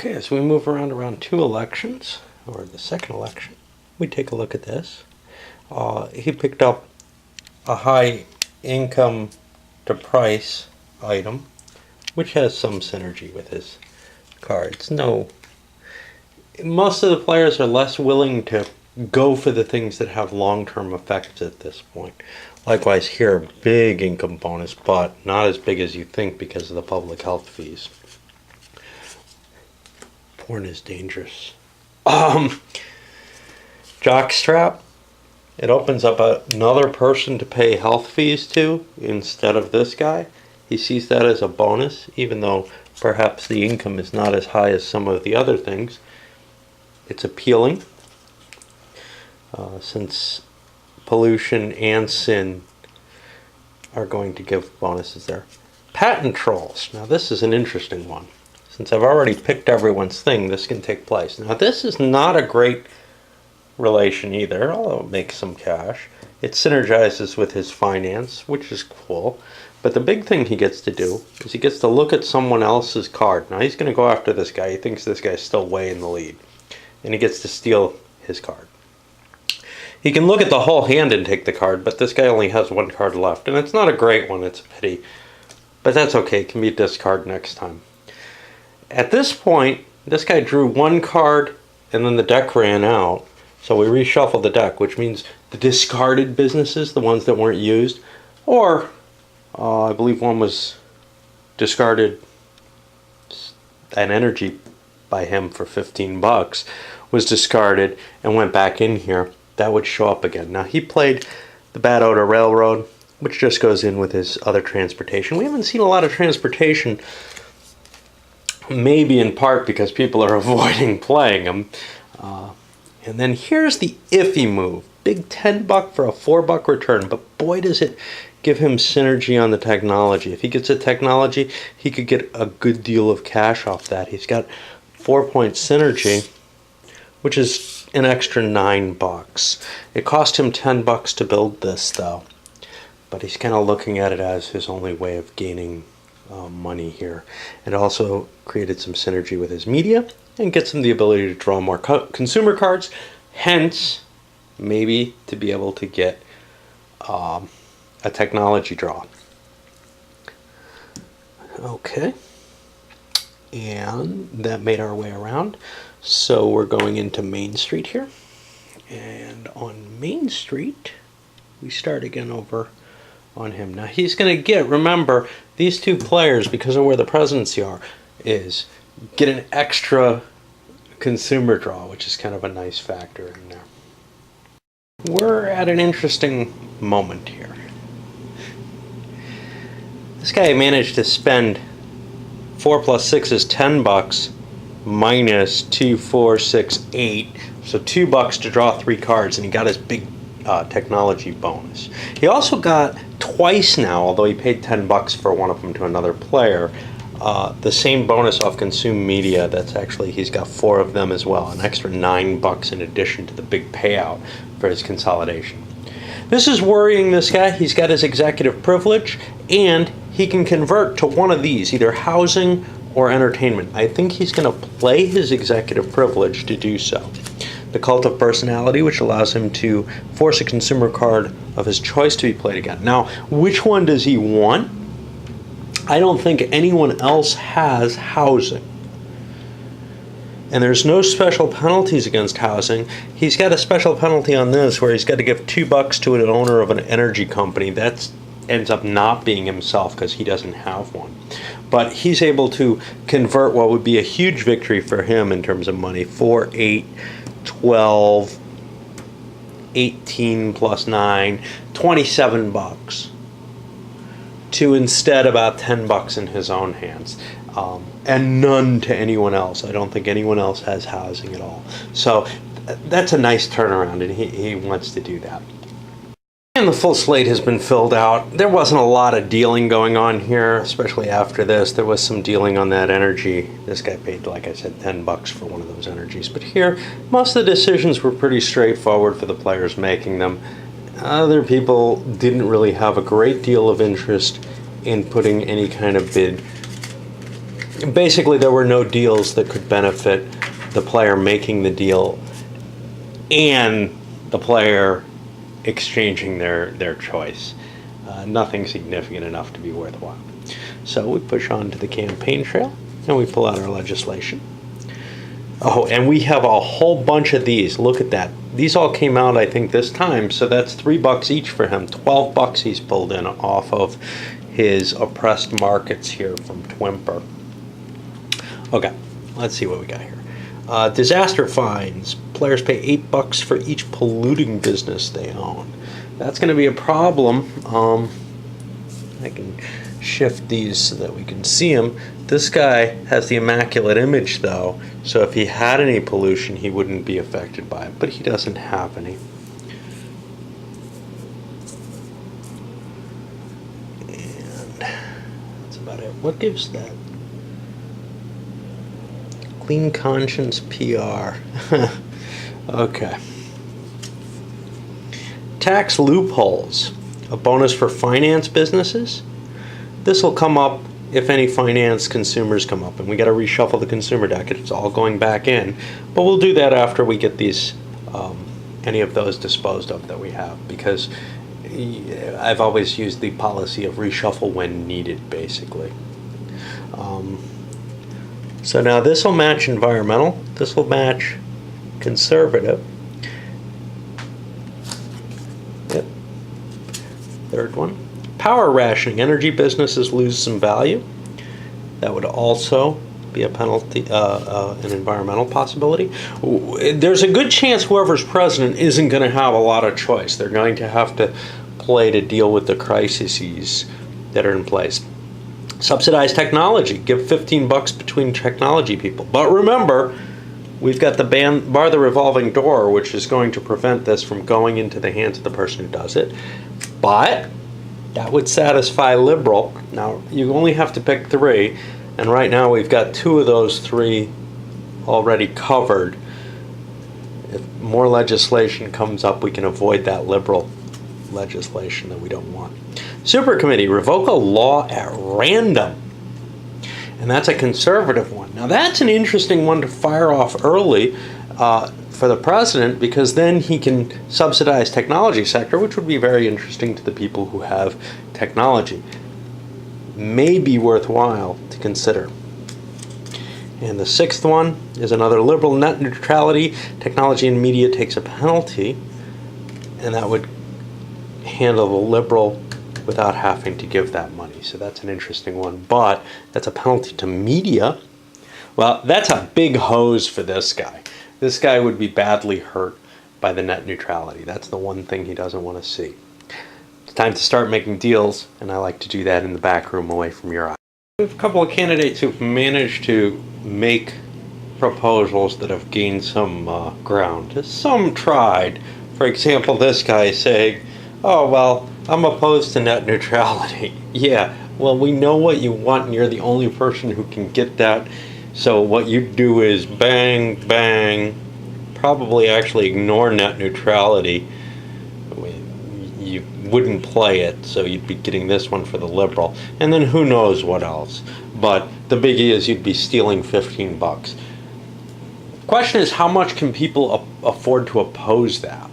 Okay, as we move around two elections, or the second election, we take a look at this. He picked up a high income to price item, which has some synergy with his cards. Most of the players are less willing to go for the things that have long-term effects at this point. Likewise here, big income bonus, but not as big as you think because of the public health fees. Porn is dangerous. Jockstrap. It opens up another person to pay health fees to instead of this guy. He sees that as a bonus, even though perhaps the income is not as high as some of the other things. It's appealing, since pollution and sin are going to give bonuses there. Patent trolls. Now this is an interesting one. Since I've already picked everyone's thing, this can take place. Now this is not a great relation either, although it makes some cash. It synergizes with his finance, which is cool. But the big thing he gets to do is he gets to look at someone else's card. Now he's going to go after this guy. He thinks this guy's still way in the lead. And he gets to steal his card. He can look at the whole hand and take the card, but this guy only has one card left. And it's not a great one, it's a pity. But that's okay, it can be a discard next time. At this point, this guy drew one card and then the deck ran out. So we reshuffled the deck, which means the discarded businesses, the ones that weren't used, or I believe one was discarded, an energy by him for 15 bucks, was discarded and went back in here. That would show up again. Now he played the Bad Odor Railroad, which just goes in with his other transportation. We haven't seen a lot of transportation, maybe in part because people are avoiding playing them. And then here's the iffy move. Big 10 buck for a 4 buck return, but boy does it give him synergy on the technology. If he gets a technology, he could get a good deal of cash off that. He's got 4-point synergy, which is an extra 9 bucks. It cost him 10 bucks to build this though, but he's kind of looking at it as his only way of gaining money here. It also created some synergy with his media and gets him the ability to draw more consumer cards, hence maybe to be able to get a technology draw. Okay, and that made our way around. So we're going into Main Street here, and on Main Street we start again over on him. Now he's going to get, remember, these two players, because of where the presidency is, get an extra consumer draw, which is kind of a nice factor in there. We're at an interesting moment here. This guy managed to spend 4 plus 6 is 10 bucks minus 2, 4, 6, 8. So 2 bucks to draw 3 cards, and he got his big technology bonus. He also got twice now, although he paid 10 bucks for one of them to another player, the same bonus off consumed media. That's actually, he's got 4 of them as well, an extra 9 bucks in addition to the big payout for his consolidation. This is worrying this guy. He's got his executive privilege, and he can convert to one of these, either housing or entertainment. I think he's going to play his executive privilege to do so. The Cult of Personality, which allows him to force a consumer card of his choice to be played again. Now, which one does he want? I don't think anyone else has housing. And there's no special penalties against housing. He's got a special penalty on this where he's got to give 2 bucks to an owner of an energy company. That ends up not being himself because he doesn't have one. But he's able to convert what would be a huge victory for him in terms of money. 4, 8, 12, 18 plus 9, 27 bucks. To instead about 10 bucks in his own hands. And none to anyone else. I don't think anyone else has housing at all. So that's a nice turnaround, and he wants to do that. And the full slate has been filled out. There wasn't a lot of dealing going on here, especially after this. There was some dealing on that energy. This guy paid, like I said, 10 bucks for one of those energies. But here, most of the decisions were pretty straightforward for the players making them. Other people didn't really have a great deal of interest in putting any kind of bid basically there were no deals that could benefit the player making the deal and the player exchanging their choice. Nothing significant enough to be worthwhile. So we push on to the campaign trail and we pull out our legislation. Oh, and we have a whole bunch of these. Look at that. These all came out, I think, this time. So that's $3 each for him. $12 he's pulled in off of his oppressed markets here from Twimper. Okay, let's see what we got here. Disaster fines. Players pay $8 for each polluting business they own. That's going to be a problem. I can shift these so that we can see them. This guy has the immaculate image, though, so if he had any pollution, he wouldn't be affected by it, but he doesn't have any. And that's about it. What gives that? Clean Conscience PR. Okay. Tax loopholes. A bonus for finance businesses. This will come up if any finance consumers come up, and we got to reshuffle the consumer deck. It's all going back in, but we'll do that after we get these, any of those disposed of that we have, because I've always used the policy of reshuffle when needed, basically. So now this will match environmental. This will match conservative. Yep. Third one. Power rationing. Energy businesses lose some value. That would also be a penalty, an environmental possibility. There's a good chance whoever's president isn't going to have a lot of choice. They're going to have to play to deal with the crises that are in place. Subsidize technology. Give $15 between technology people. But remember, we've got the bar the revolving door, which is going to prevent this from going into the hands of the person who does it. But that would satisfy liberal. Now, you only have to pick 3, and right now we've got 2 of those 3 already covered. If more legislation comes up, we can avoid that liberal legislation that we don't want. Super committee, revoke a law at random. And that's a conservative one. Now, that's an interesting one to fire off early for the president, because then he can subsidize technology sector, which would be very interesting to the people who have technology. May be worthwhile to consider. And the 6th one is another liberal, net neutrality. Technology and media takes a penalty, and that would handle the liberal without having to give that money. So that's an interesting one, but that's a penalty to media. Well, that's a big hose for this guy. This guy would be badly hurt by the net neutrality. That's the one thing he doesn't want to see. It's time to start making deals, and I like to do that in the back room away from your eyes. We have a couple of candidates who've managed to make proposals that have gained some ground. Some tried. For example, this guy saying, oh, well, I'm opposed to net neutrality. Yeah, well, we know what you want, and you're the only person who can get that. So what you do is bang, bang, probably actually ignore net neutrality. You wouldn't play it, so you'd be getting this one for the liberal. And then who knows what else. But the biggie is you'd be stealing $15. The question is, how much can people afford to oppose that?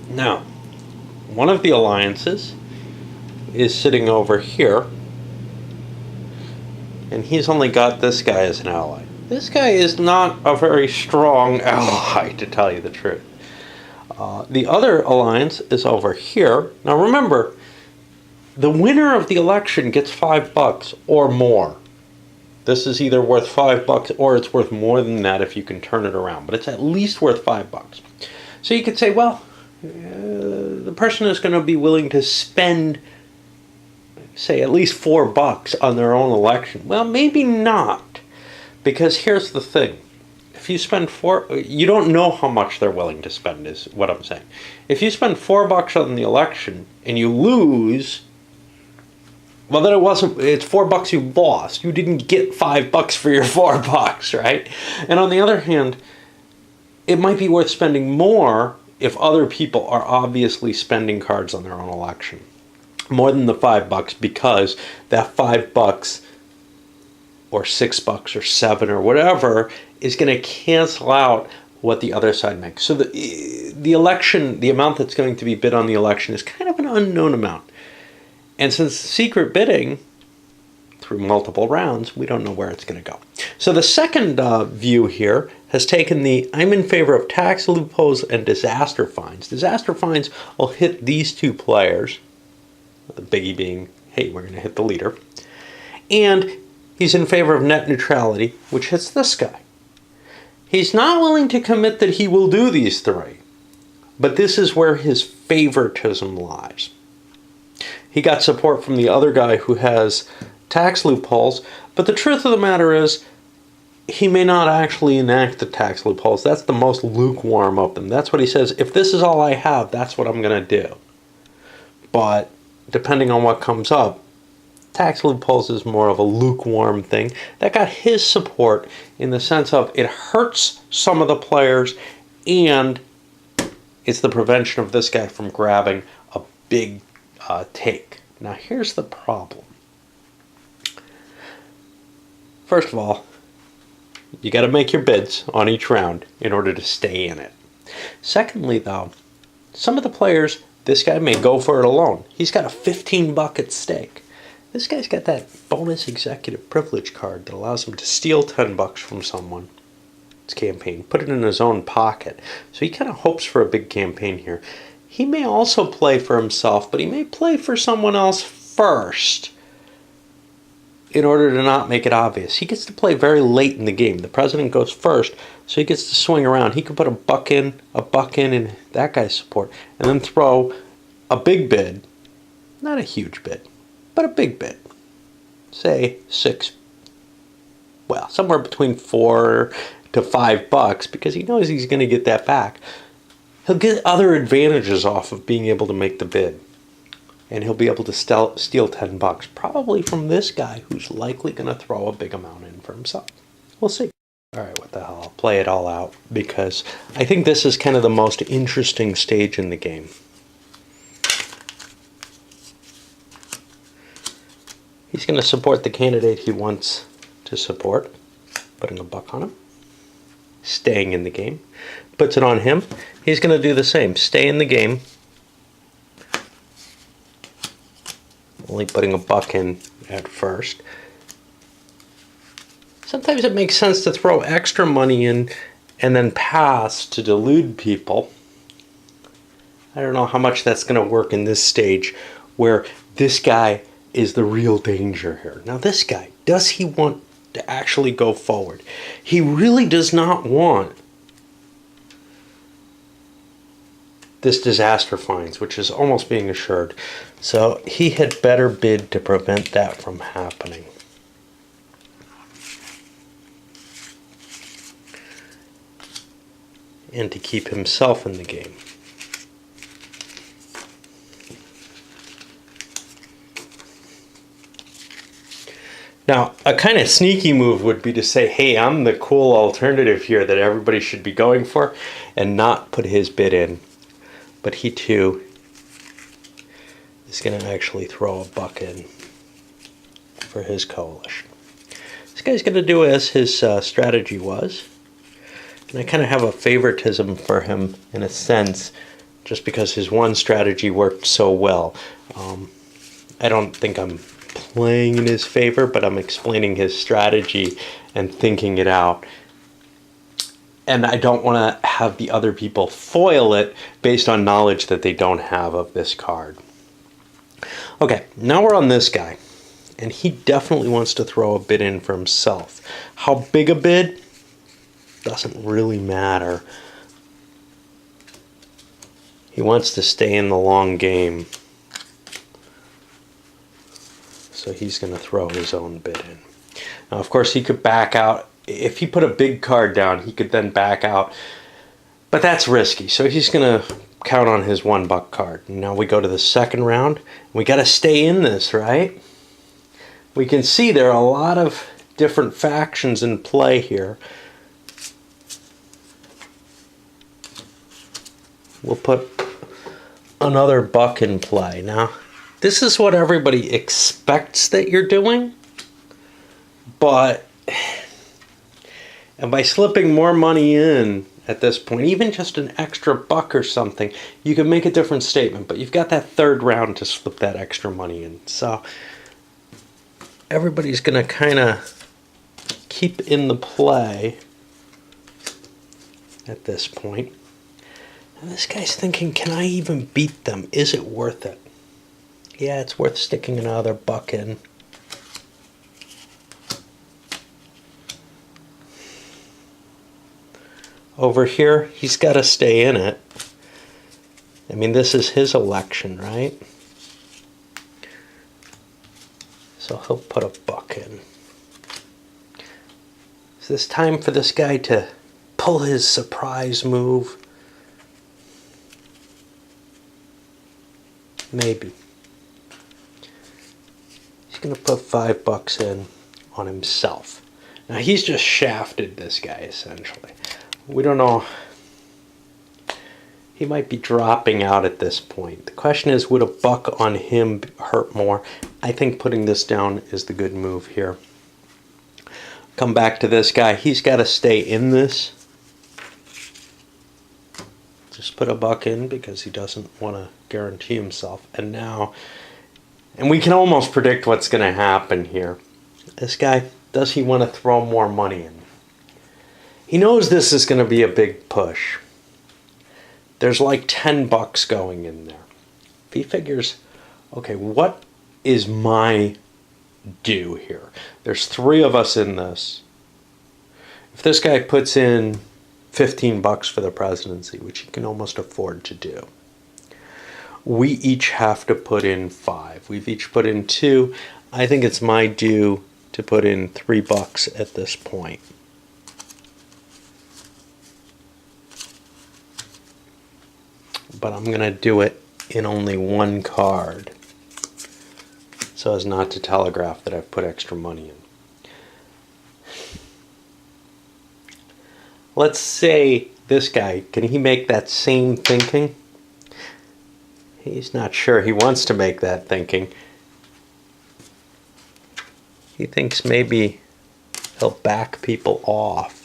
Now, one of the alliances is sitting over here, and he's only got this guy as an ally. This guy is not a very strong ally, to tell you the truth. The other alliance is over here. Now remember, the winner of the election gets $5 or more. This is either worth $5 or it's worth more than that if you can turn it around, but it's at least worth $5. So you could say, well, the person is going to be willing to spend, say, at least $4 on their own election. Well, maybe not, because here's the thing. If you spend you don't know how much they're willing to spend, is what I'm saying. If you spend $4 on the election and you lose, well, then it's $4 you lost. You didn't get $5 for your $4, right? And on the other hand, it might be worth spending more if other people are obviously spending cards on their own election. More than the $5, because that $5 or $6 or $7 or whatever is going to cancel out what the other side makes. So the election, the amount that's going to be bid on the election is kind of an unknown amount. And since secret bidding through multiple rounds, we don't know where it's going to go. So the second view here has taken the I'm in favor of tax loopholes and disaster fines. Disaster fines will hit these two players, the biggie being, hey, we're going to hit the leader. And he's in favor of net neutrality, which hits this guy. He's not willing to commit that he will do these three, but this is where his favoritism lies. He got support from the other guy who has tax loopholes, but the truth of the matter is he may not actually enact the tax loopholes. That's the most lukewarm of them. That's what he says. If this is all I have, that's what I'm going to do. But depending on what comes up, tax loopholes is more of a lukewarm thing. That got his support in the sense of it hurts some of the players and it's the prevention of this guy from grabbing a big take. Now here's the problem. First of all, you got to make your bids on each round in order to stay in it. Secondly, though, some of the players, this guy may go for it alone. He's got a $15 at stake. This guy's got that bonus executive privilege card that allows him to steal $10 from someone. It's campaign, put it in his own pocket. So he kind of hopes for a big campaign here. He may also play for himself, but he may play for someone else first in order to not make it obvious. He gets to play very late in the game. The president goes first, so he gets to swing around. He could put a buck in, and that guy's support, and then throw a big bid, not a huge bid, but a big bid. Say somewhere between $4 to $5 because he knows he's going to get that back. He'll get other advantages off of being able to make the bid. And he'll be able to steal $10, probably from this guy who's likely going to throw a big amount in for himself. We'll see. All right, what the hell? I'll play it all out because I think this is kind of the most interesting stage in the game. He's going to support the candidate he wants to support, putting a buck on him, staying in the game. Puts it on him. He's going to do the same, stay in the game, only putting a buck in at first. Sometimes it makes sense to throw extra money in and then pass to delude people. I don't know how much that's going to work in this stage where this guy is the real danger here. Now this guy, does he want to actually go forward? He really does not want this disaster fines, which is almost being assured. So he had better bid to prevent that from happening. And to keep himself in the game. Now, a kind of sneaky move would be to say, hey, I'm the cool alternative here that everybody should be going for, and not put his bid in. But he too is going to actually throw a buck in for his coalition. This guy's going to do as his strategy was. And I kind of have a favoritism for him in a sense, just because his one strategy worked so well. I don't think I'm playing in his favor, but I'm explaining his strategy and thinking it out. And I don't want to have the other people foil it based on knowledge that they don't have of this card. Okay, now we're on this guy. And he definitely wants to throw a bid in for himself. How big a bid? Doesn't really matter. He wants to stay in the long game. So he's going to throw his own bid in. Now, of course, he could back out. If he put a big card down, he could then back out. But that's risky. So he's going to count on his $1 card. Now we go to the second round. We got to stay in this, right? We can see there are a lot of different factions in play here. We'll put another buck in play. Now, this is what everybody expects that you're doing, But, and by slipping more money in at this point, even just an extra buck or something, you can make a different statement. But you've got that third round to slip that extra money in. So everybody's going to kind of keep in the play at this point. And this guy's thinking, can I even beat them? Is it worth it? Yeah, it's worth sticking another buck in. Over here, he's got to stay in it. I mean, this is his election, right? So he'll put a buck in. Is this time for this guy to pull his surprise move? Maybe. He's going to put $5 in on himself. Now he's just shafted this guy essentially. We don't know. He might be dropping out at this point. The question is, would a buck on him hurt more? I think putting this down is the good move here. Come back to this guy. He's got to stay in this. Just put a buck in because he doesn't want to guarantee himself. And now, and we can almost predict what's going to happen here. This guy, does he want to throw more money in? He knows this is going to be a big push. There's like $10 going in there. If he figures, okay, what is my due here? There's 3 of us in this. If this guy puts in $15 for the presidency, which he can almost afford to do, we each have to put in 5. We've each put in 2. I think it's my due to put in $3 at this point. But I'm going to do it in only 1 card so as not to telegraph that I've put extra money in. Let's say this guy, can he make that same thinking? He's not sure he wants to make that thinking. He thinks maybe he'll back people off.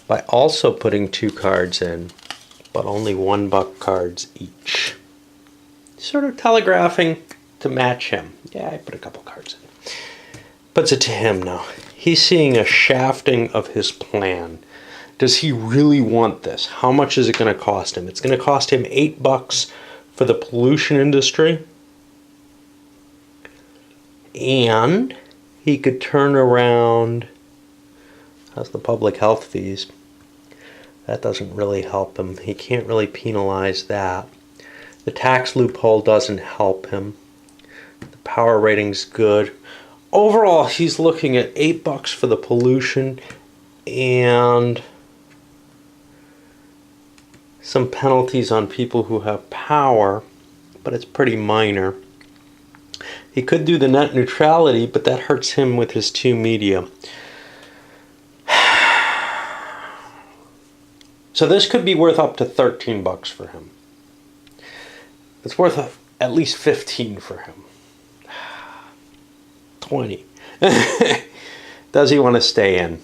By also putting 2 cards in, but only $1 cards each. Sort of telegraphing to match him. Yeah, I put a couple cards in. Puts it to him now. He's seeing a shafting of his plan. Does he really want this? How much is it going to cost him? It's going to cost him $8 for the pollution industry. And he could turn around. How's the public health fees? That doesn't really help him. He can't really penalize that. The tax loophole doesn't help him. The power rating's good. Overall, he's looking at $8 for the pollution and some penalties on people who have power, but it's pretty minor. He could do the net neutrality, but that hurts him with his 2 media. So this could be worth up to $13 for him. It's worth at least 15 for him. 20. Does he want to stay in?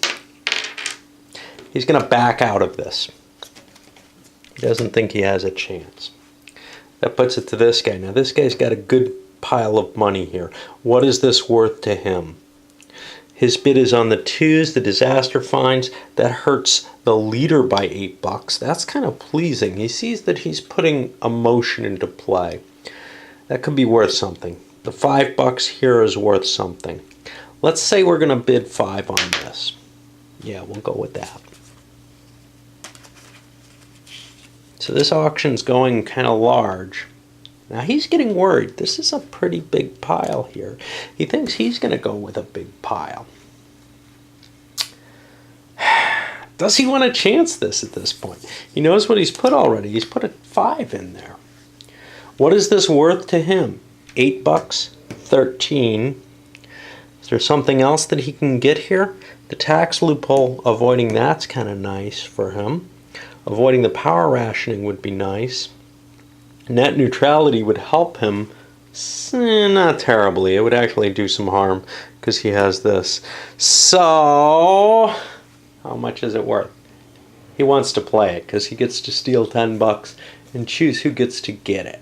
He's going to back out of this. He doesn't think he has a chance. That puts it to this guy. Now this guy's got a good pile of money here. What is this worth to him? His bid is on the 2s, the disaster fines. That hurts the leader by $8. That's kind of pleasing. He sees that he's putting emotion into play. That could be worth something. The $5 here is worth something. Let's say we're going to bid 5 on this. Yeah, we'll go with that. So this auction's going kind of large. Now he's getting worried. This is a pretty big pile here. He thinks he's going to go with a big pile. Does he want to chance this at this point? He knows what he's put already. He's put a 5 in there. What is this worth to him? $8, 13. Is there something else that he can get here? The tax loophole, avoiding that's kind of nice for him. Avoiding the power rationing would be nice. Net neutrality would help him Not terribly. It would actually do some harm because he has this. So, how much is it worth? He wants to play it because he gets to steal $10 and choose who gets to get it.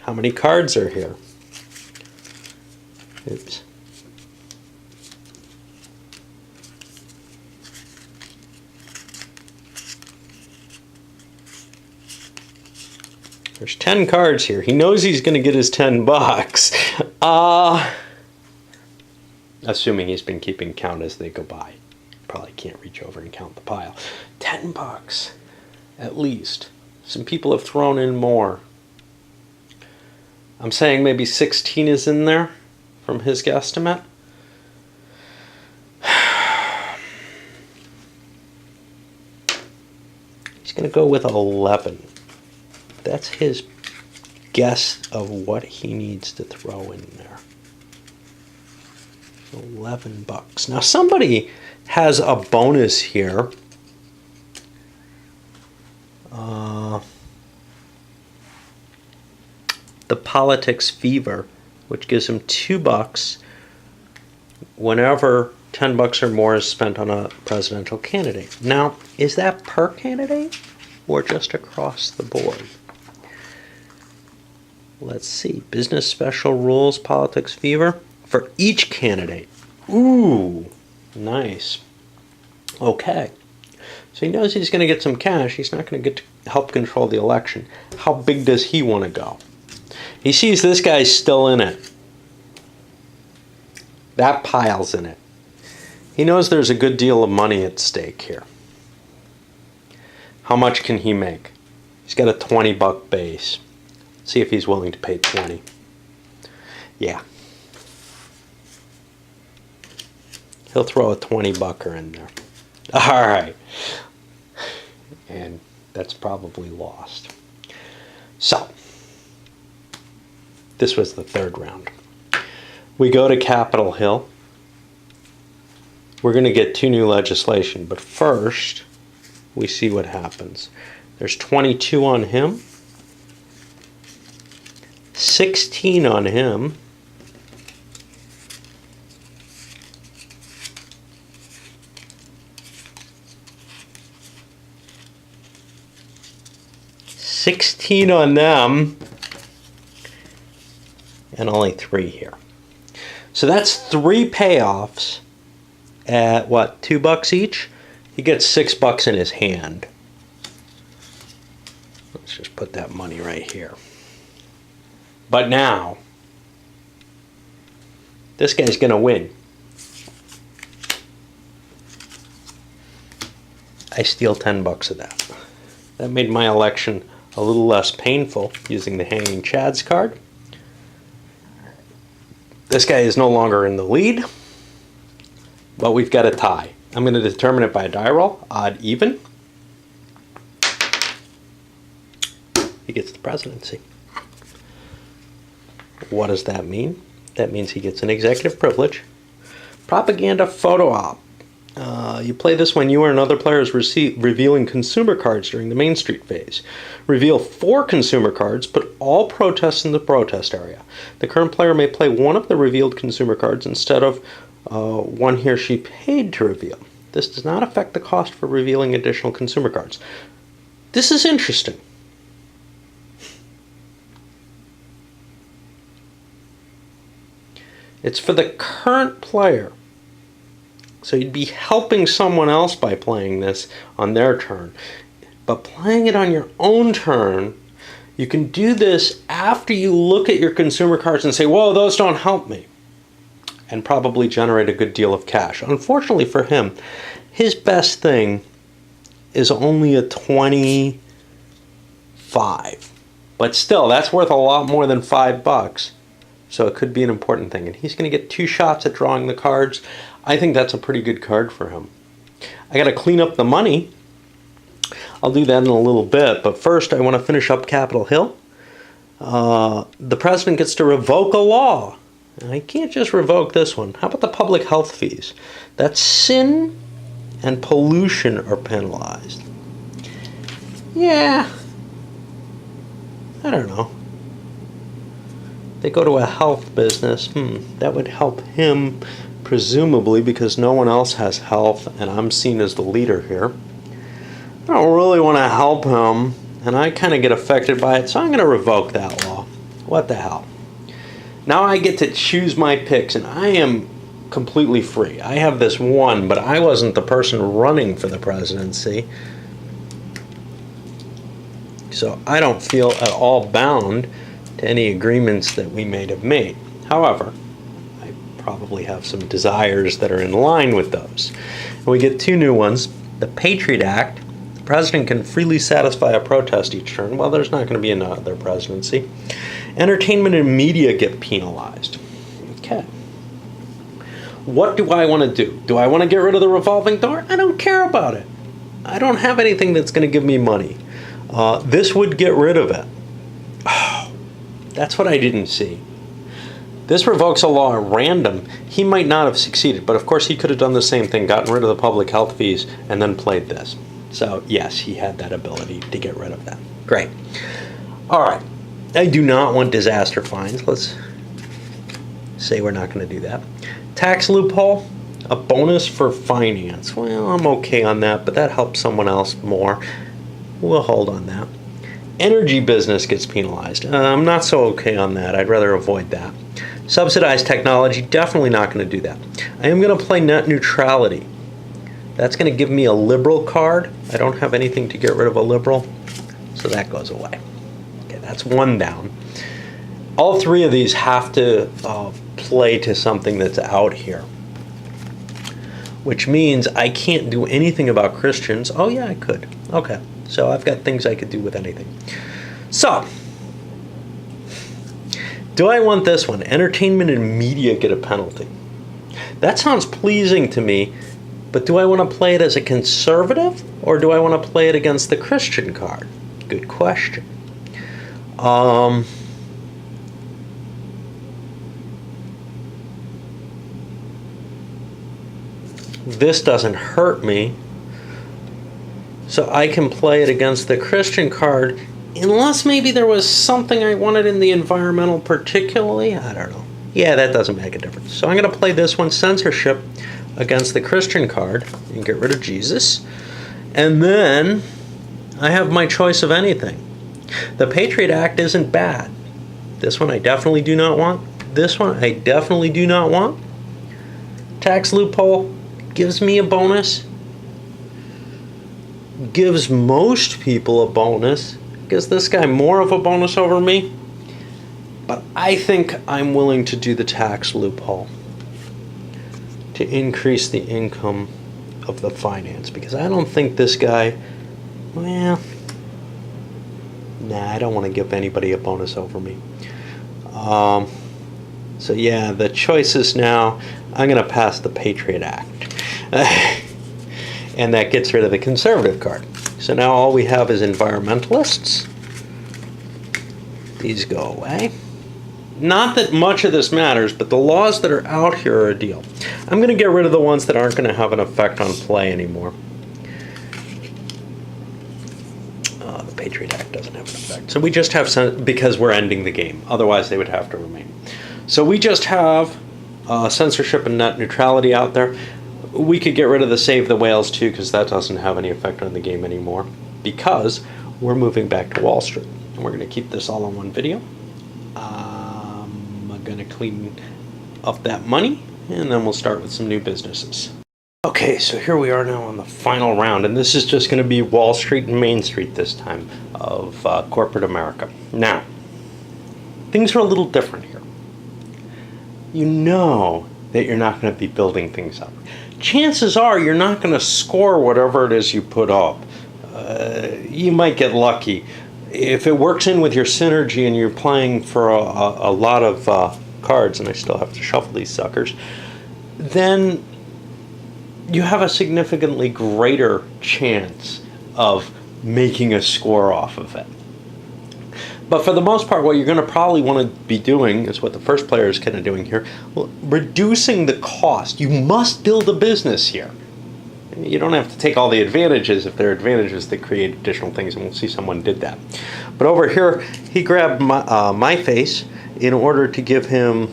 How many cards are here? Oops. There's 10 cards here. He knows he's going to get his $10. Assuming he's been keeping count as they go by. Probably can't reach over and count the pile. $10 at least. Some people have thrown in more. I'm saying maybe 16 is in there from his guesstimate. He's going to go with 11. That's his guess of what he needs to throw in there. $11. Now somebody has a bonus here. The Politics Fever, which gives him $2 whenever $10 or more is spent on a presidential candidate. Now, is that per candidate or just across the board? Let's see. Business Special Rules, Politics Fever. For each candidate. Ooh, nice. Okay. So he knows he's going to get some cash. He's not going to get to help control the election. How big does he want to go? He sees this guy's still in it. That pile's in it. He knows there's a good deal of money at stake here. How much can he make? He's got a $20 base. See if he's willing to pay 20. Yeah. He'll throw a $20 in there. All right. And that's probably lost. So, this was the third round. We go to Capitol Hill. We're going to get 2 new legislation, but first, we see what happens. There's 22 on him, 16 on him, $16 on them, and only 3 here. So that's 3 payoffs at what, $2 each? He gets $6 in his hand. Let's just put that money right here. But now, this guy's going to win. I steal $10 of that. That made my election a little less painful using the Hanging Chad's card. This guy is no longer in the lead, but we've got a tie. I'm going to determine it by a die roll, odd, even. He gets the presidency. What does that mean? That means he gets an executive privilege. Propaganda photo op. You play this when you or another player is revealing consumer cards during the Main Street phase. Reveal 4 consumer cards, put all protests in the protest area. The current player may play one of the revealed consumer cards instead of one he or she paid to reveal. This does not affect the cost for revealing additional consumer cards. This is interesting. It's for the current player. So you'd be helping someone else by playing this on their turn. But playing it on your own turn, you can do this after you look at your consumer cards and say, whoa, those don't help me. And probably generate a good deal of cash. Unfortunately for him, his best thing is only a 25. But still, that's worth a lot more than $5. So it could be an important thing. And he's going to get 2 shots at drawing the cards. I think that's a pretty good card for him. I got to clean up the money. I'll do that in a little bit. But first, I want to finish up Capitol Hill. The president gets to revoke a law. And I can't just revoke this one. How about the public health fees? That sin and pollution are penalized. Yeah. I don't know. They go to a health business. That would help him, presumably, because no one else has health, and I'm seen as the leader here. I don't really want to help him, and I kind of get affected by it, so I'm going to revoke that law. What the hell? Now I get to choose my picks, and I am completely free. I have this one, but I wasn't the person running for the presidency. So I don't feel at all bound to any agreements that we may have made. However, I probably have some desires that are in line with those. And we get two new ones. The Patriot Act. The president can freely satisfy a protest each turn. Well, there's not going to be another presidency. Entertainment and media get penalized. Okay. What do I want to do? Do I want to get rid of the revolving door? I don't care about it. I don't have anything that's going to give me money. This would get rid of it. Oh, that's what I didn't see. This revokes a law at random. He might not have succeeded, but of course he could have done the same thing, gotten rid of the public health fees, and then played this. So yes, he had that ability to get rid of that. Great. All right. I do not want disaster fines. Let's say we're not going to do that. Tax loophole, a bonus for finance. Well, I'm okay on that, but that helps someone else more. We'll hold on that. Energy business gets penalized. I'm not so okay on that. I'd rather avoid that. Subsidized technology, definitely not going to do that. I am going to play net neutrality. That's going to give me a liberal card. I don't have anything to get rid of a liberal, so that goes away. Okay, that's one down. All three of these have to play to something that's out here, which means I can't do anything about Christians. Oh yeah, I could. Okay, so I've got things I could do with anything. So, do I want this one? Entertainment and media get a penalty. That sounds pleasing to me, but do I want to play it as a conservative, or do I want to play it against the Christian card? Good question. This doesn't hurt me, so I can play it against the Christian card, unless maybe there was something I wanted in the environmental particularly. I don't know. Yeah, that doesn't make a difference. So I'm going to play this one, censorship, against the Christian card and get rid of Jesus. And then I have my choice of anything. The Patriot Act isn't bad. This one I definitely do not want. This one I definitely do not want. Tax loophole gives me a bonus. Gives most people a bonus. Gives this guy more of a bonus over me. But I think I'm willing to do the tax loophole to increase the income of the finance, because I don't think this guy, well, nah, I don't want to give anybody a bonus over me. So yeah, the choices now, I'm going to pass the Patriot Act. And that gets rid of the conservative card. So now all we have is environmentalists. These go away. Not that much of this matters, but the laws that are out here are a deal. I'm going to get rid of the ones that aren't going to have an effect on play anymore. The Patriot Act doesn't have an effect. So we just have, because we're ending the game. Otherwise, they would have to remain. So we just have censorship and net neutrality out there. We could get rid of the Save the Whales too, because that doesn't have any effect on the game anymore, because we're moving back to Wall Street. And we're going to keep this all in one video. I'm going to clean up that money, and then we'll start with some new businesses. Okay, so here we are now on the final round, and this is just going to be Wall Street and Main Street this time of corporate America. Now, things are a little different here. You know that you're not going to be building things up. Chances are you're not going to score whatever it is you put up. You might get lucky. If it works in with your synergy and you're playing for a lot of cards, and I still have to shuffle these suckers, then you have a significantly greater chance of making a score off of it. But for the most part, what you're going to probably want to be doing is what the first player is kind of doing here, reducing the cost. You must build a business here. You don't have to take all the advantages if there are advantages that create additional things, and we'll see someone did that. But over here, he grabbed my face in order to give him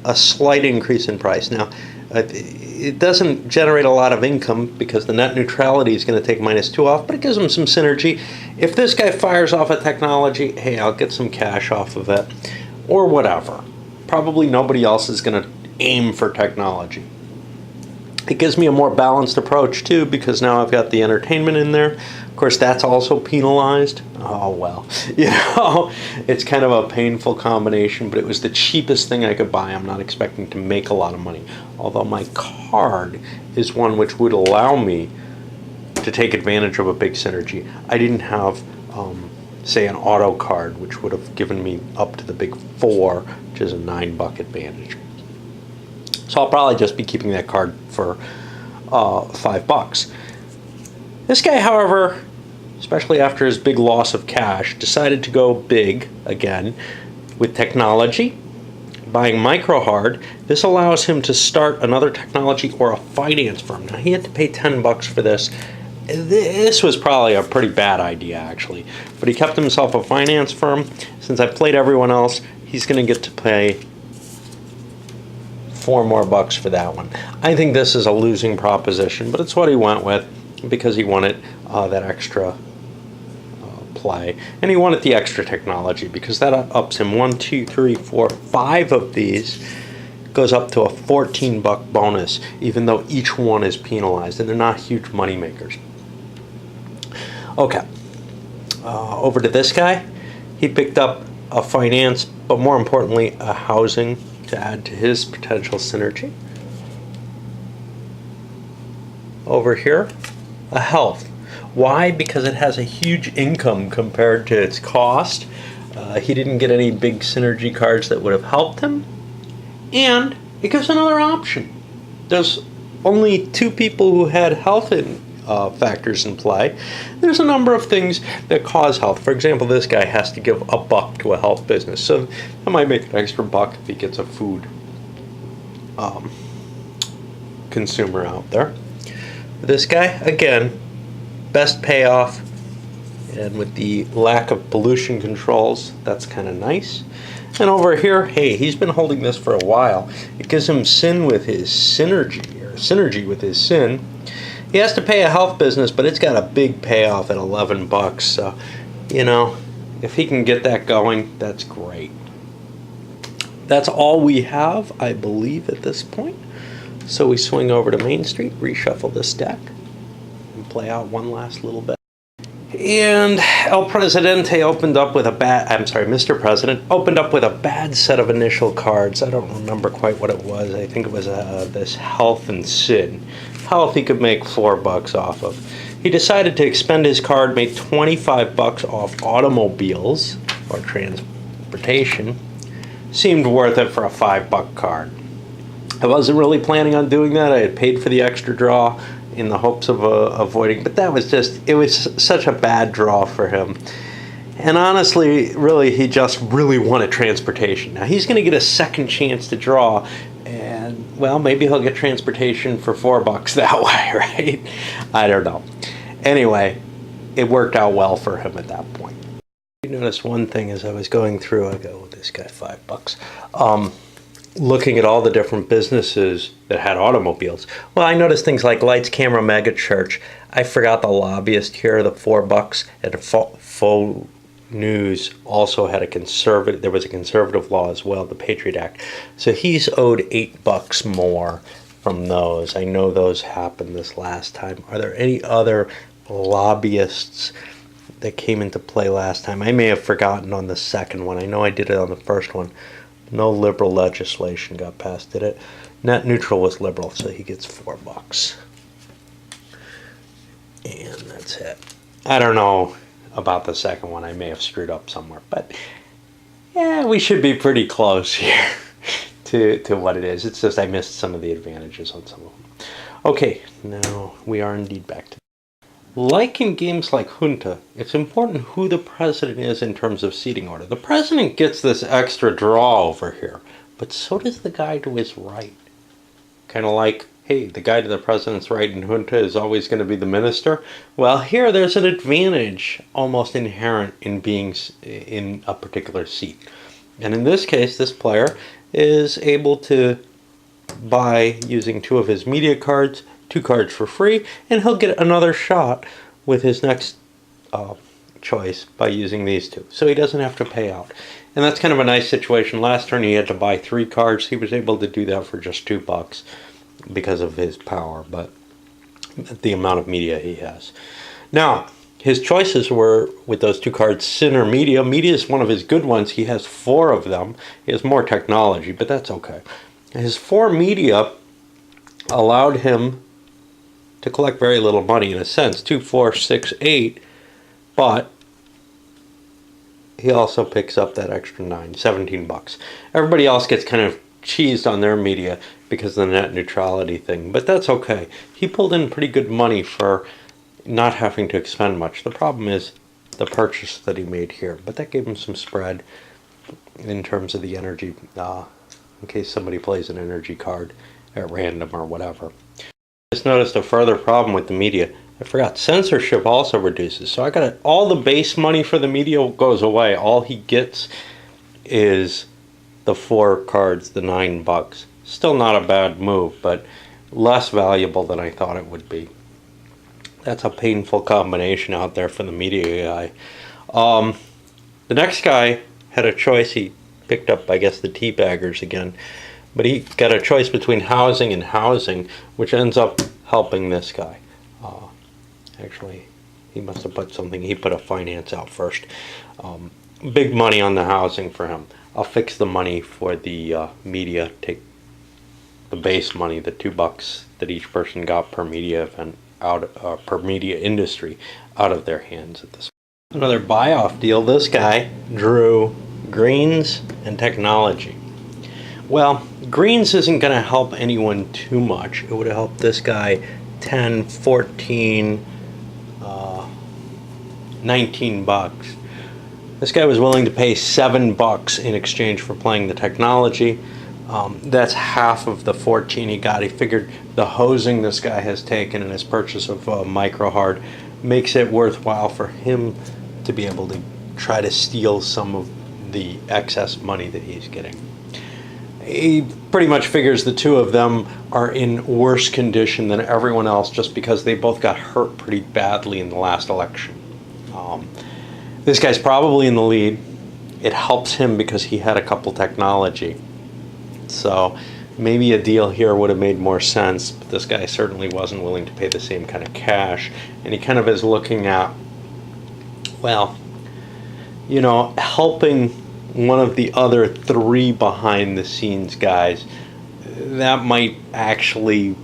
a slight increase in price. Now, it doesn't generate a lot of income because the net neutrality is going to take -2 off, but it gives him some synergy. If this guy fires off a technology, hey, I'll get some cash off of it, or whatever. Probably nobody else is going to aim for technology. It gives me a more balanced approach too, because now I've got the entertainment in there. Of course, that's also penalized. Oh well, it's kind of a painful combination, but it was the cheapest thing I could buy. I'm not expecting to make a lot of money, although my card is one which would allow me to take advantage of a big synergy. I didn't have, say, an auto card, which would have given me up to the big 4, which is a $9 advantage. So I'll probably just be keeping that card for $5. This guy, however, especially after his big loss of cash, decided to go big again with technology, buying MicroHard. This allows him to start another technology or a finance firm. Now, he had to pay $10 for this. This was probably a pretty bad idea, actually. But he kept himself a finance firm. Since I played everyone else, he's going to get to pay $4 more for that one. I think this is a losing proposition, but it's what he went with because he wanted that extra play, and he wanted the extra technology because that ups him 1, 2, 3, 4, 5 of these goes up to a $14 bonus, even though each one is penalized, and they're not huge money makers. Okay, over to this guy. He picked up a finance, but more importantly, a housing to add to his potential synergy. Over here, a health. Why? Because it has a huge income compared to its cost. He didn't get any big synergy cards that would have helped him. And it gives another option. There's only 2 people who had health factors in play. There's a number of things that cause health. For example, this guy has to give $1 to a health business. So that might make an extra $1 if he gets a food consumer out there. This guy, again, best payoff, and with the lack of pollution controls, that's kind of nice. And over here, hey, he's been holding this for a while. It gives him sin with his synergy, or synergy with his sin. He has to pay a health business, but it's got a big payoff at $11. So, if he can get that going, that's great. That's all we have, I believe, at this point. So we swing over to Main Street, reshuffle this deck, and play out one last little bit. And El Presidente opened up with Mr. President opened up with a bad set of initial cards. I don't remember quite what it was. I think it was this health and sin. Health he could make $4 off of. He decided to expend his card, made $25 off automobiles or transportation. Seemed worth it for a $5 card. I wasn't really planning on doing that. I had paid for the extra draw in the hopes of avoiding, but it was such a bad draw for him. And honestly, really, he just really wanted transportation. Now, he's going to get a second chance to draw, and, well, maybe he'll get transportation for $4 that way, right? I don't know. Anyway, it worked out well for him at that point. You notice one thing as I was going through, I go, this guy, $5. Looking at all the different businesses that had automobiles. Well, I noticed things like Lights Camera Mega Church. I forgot the lobbyist here, the $4, and Faux News also had there was a conservative law as well, the Patriot Act. So he's owed $8 more from those. I know those happened this last time. Are there any other lobbyists that came into play last time? I may have forgotten on the second one. I know I did it on the first one. No liberal legislation got passed, did it? Net neutral was liberal, so he gets $4. And that's it. I don't know about the second one. I may have screwed up somewhere, but yeah, we should be pretty close here to what it is. It's just I missed some of the advantages on some of them. Okay, now we are indeed back to. Like in games like Junta, it's important who the president is in terms of seating order. The president gets this extra draw over here, but so does the guy to his right. Kind of like, hey, the guy to the president's right in junta is always going to be the minister. Well, here there's an advantage almost inherent in being in a particular seat. And in this case, this player is able to buy, using 2 of his media cards, 2 cards for free, and he'll get another shot with his next choice by using these 2. So he doesn't have to pay out. And that's kind of a nice situation. Last turn he had to buy 3 cards. He was able to do that for just $2 because of his power, but the amount of media he has. Now, his choices were with those 2 cards, Sin or Media. Media is one of his good ones. He has 4 of them. He has more technology, but that's okay. His 4 media allowed him to collect very little money in a sense, 2, 4, 6, 8, but he also picks up that extra 9, $17. Everybody else gets kind of cheesed on their media because of the net neutrality thing, but that's okay. He pulled in pretty good money for not having to expend much. The problem is the purchase that he made here, but that gave him some spread in terms of the energy, in case somebody plays an energy card at random or whatever. Just noticed a further problem with the media. I forgot, censorship also reduces. So I got all the base money for the media goes away. All he gets is the 4 cards, the $9. Still not a bad move, but less valuable than I thought it would be. That's a painful combination out there for the media guy. The next guy had a choice. He picked up, I guess, the teabaggers again. But he got a choice between housing and housing, which ends up helping this guy. Actually, he must have put something, he put a finance out first. Big money on the housing for him. I'll fix the money for the media, take the base money, the $2 that each person got per media event, out per media industry, out of their hands at this point. Another buy-off deal, this guy drew greens and technology. Well, greens isn't going to help anyone too much. It would have helped this guy 10, 14, $19. This guy was willing to pay $7 in exchange for playing the technology. That's half of the 14 he got. He figured the hosing this guy has taken and his purchase of Micro Hard makes it worthwhile for him to be able to try to steal some of the excess money that he's getting. He pretty much figures the 2 of them are in worse condition than everyone else just because they both got hurt pretty badly in the last election. This guy's probably in the lead. It helps him because he had a couple technology. So maybe a deal here would have made more sense, but this guy certainly wasn't willing to pay the same kind of cash. And he kind of is looking at, well, you know, helping one of the other 3 behind the scenes guys. That might actually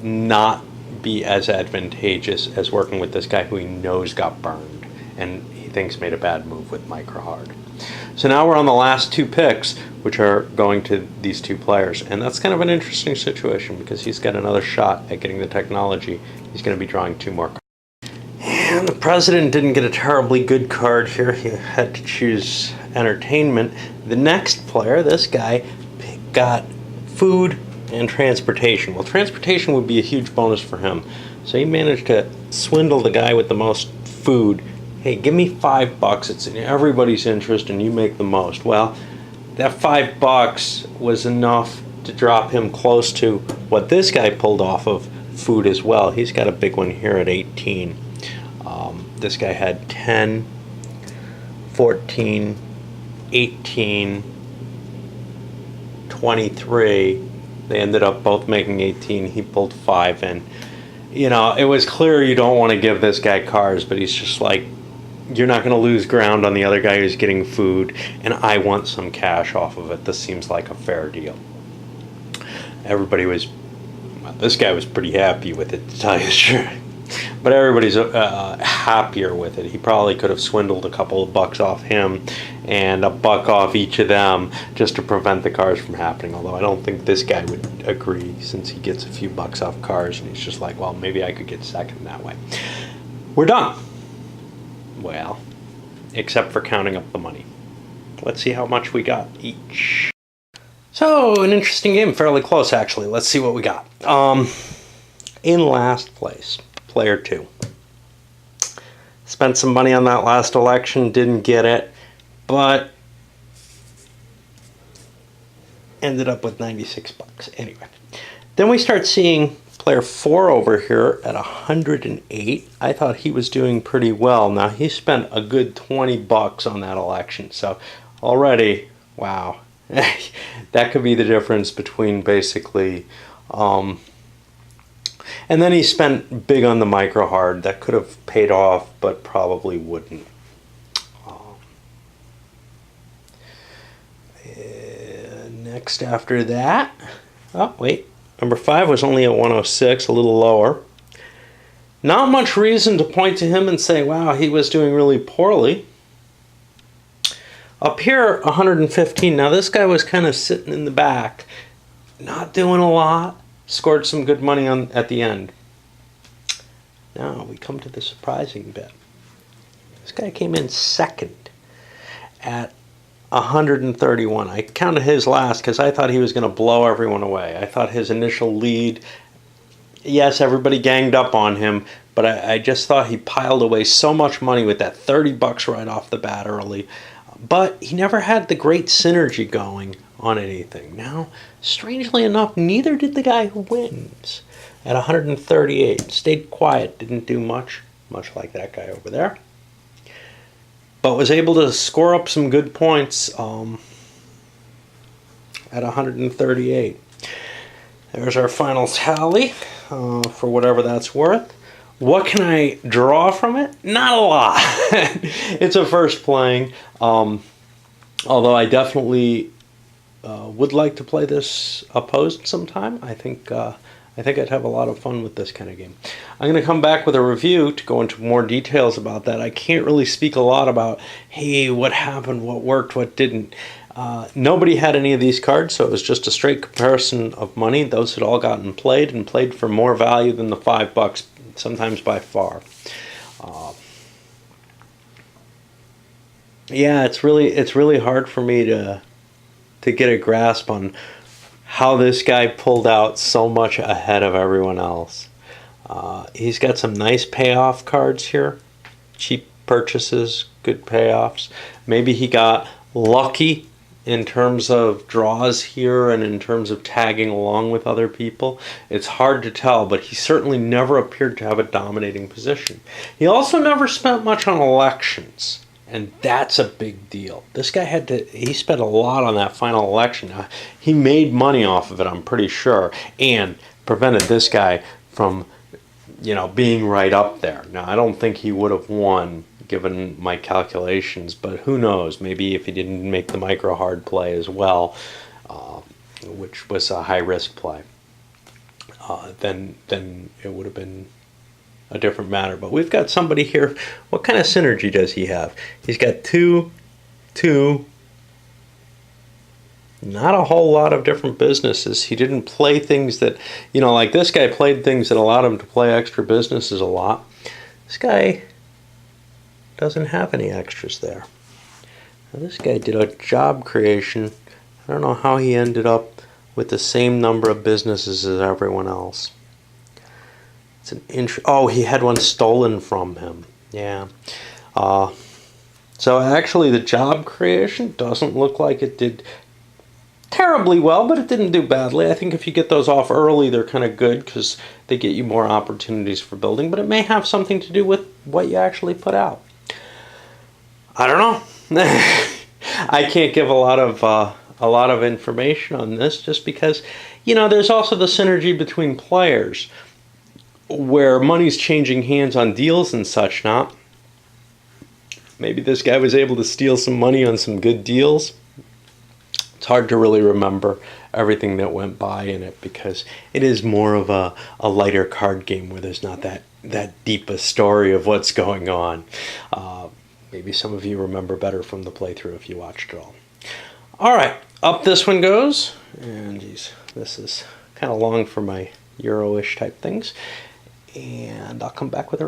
not be as advantageous as working with this guy who he knows got burned and he thinks made a bad move with Micro Hard. So now we're on the last 2 picks, which are going to these 2 players, and that's kind of an interesting situation because he's got another shot at getting the technology. He's going to be drawing 2 more cards. And the president didn't get a terribly good card here. He had to choose entertainment. The next player, this guy, got food and transportation. Well, transportation would be a huge bonus for him. So he managed to swindle the guy with the most food. Hey, give me $5. It's in everybody's interest and you make the most. Well, that $5 was enough to drop him close to what this guy pulled off of food as well. He's got a big one here at 18. This guy had 10, 14, 18, 23. They ended up both making 18. He pulled 5 in. You know, it was clear you don't want to give this guy cars, but he's just like, you're not going to lose ground on the other guy who's getting food, and I want some cash off of it. This seems like a fair deal. Everybody was, well, this guy was pretty happy with it, to tell you the truth. But everybody's happier with it. He probably could have swindled a couple of bucks off him and $1 off each of them just to prevent the cars from happening. Although I don't think this guy would agree since he gets a few bucks off cars and he's just like, well, maybe I could get second that way. We're done. Well, except for counting up the money. Let's see how much we got each. So, an interesting game, fairly close actually. Let's see what we got. In last place, player 2. Spent some money on that last election, didn't get it, but ended up with 96 bucks. Anyway, then we start seeing player 4 over here at 108. I thought he was doing pretty well. Now, he spent a good 20 bucks on that election, so already, wow. That could be the difference between basically, and then he spent big on the micro hard. That could have paid off, but probably wouldn't. Next after that, oh wait, number 5 was only at 106, a little lower. Not much reason to point to him and say, wow, he was doing really poorly. Up here, 115. Now this guy was kind of sitting in the back, not doing a lot. Scored some good money at the end. Now we come to the surprising bit. This guy came in second at 131. I counted his last because I thought he was going to blow everyone away. I thought his initial lead, yes, everybody ganged up on him, but I just thought he piled away so much money with that 30 bucks right off the bat early. But he never had the great synergy going on anything. Now, strangely enough, neither did the guy who wins at 138. Stayed quiet, didn't do much like that guy over there. But was able to score up some good points at 138. There's our final tally for whatever that's worth. What can I draw from it? Not a lot. It's a first playing. Although I definitely would like to play this opposed sometime. I think I'd have a lot of fun with this kind of game. I'm going to come back with a review to go into more details about that. I can't really speak a lot about, hey, what happened, what worked, what didn't. Nobody had any of these cards, so it was just a straight comparison of money. Those had all gotten played and played for more value than the 5 bucks, sometimes by far. Yeah, it's really hard for me to get a grasp on how this guy pulled out so much ahead of everyone else. He's got some nice payoff cards here. Cheap purchases, good payoffs. Maybe he got lucky in terms of draws here and in terms of tagging along with other people. It's hard to tell, but he certainly never appeared to have a dominating position. He also never spent much on elections. And that's a big deal. This guy he spent a lot on that final election. He made money off of it, I'm pretty sure, and prevented this guy from, being right up there. Now, I don't think he would have won, given my calculations, but who knows? Maybe if he didn't make the micro hard play as well, which was a high-risk play, then it would have been a different matter. But we've got somebody here. What kind of synergy does he have? He's got two, not a whole lot of different businesses. He didn't play things that, like this guy played things that allowed him to play extra businesses a lot. This guy doesn't have any extras there. Now, this guy did a job creation. I don't know how he ended up with the same number of businesses as everyone else. It's an oh, he had one stolen from him. Yeah. So actually the job creation doesn't look like it did terribly well, but it didn't do badly. I think if you get those off early, they're kind of good because they get you more opportunities for building, but it may have something to do with what you actually put out. I don't know. I can't give a lot of information on this just because, there's also the synergy between players, where money's changing hands on deals and such not. Maybe this guy was able to steal some money on some good deals. It's hard to really remember everything that went by in it because it is more of a lighter card game where there's not that deep a story of what's going on. Maybe some of you remember better from the playthrough if you watched it all. All right, up this one goes. And geez, this is kind of long for my Euro-ish type things. And I'll come back with a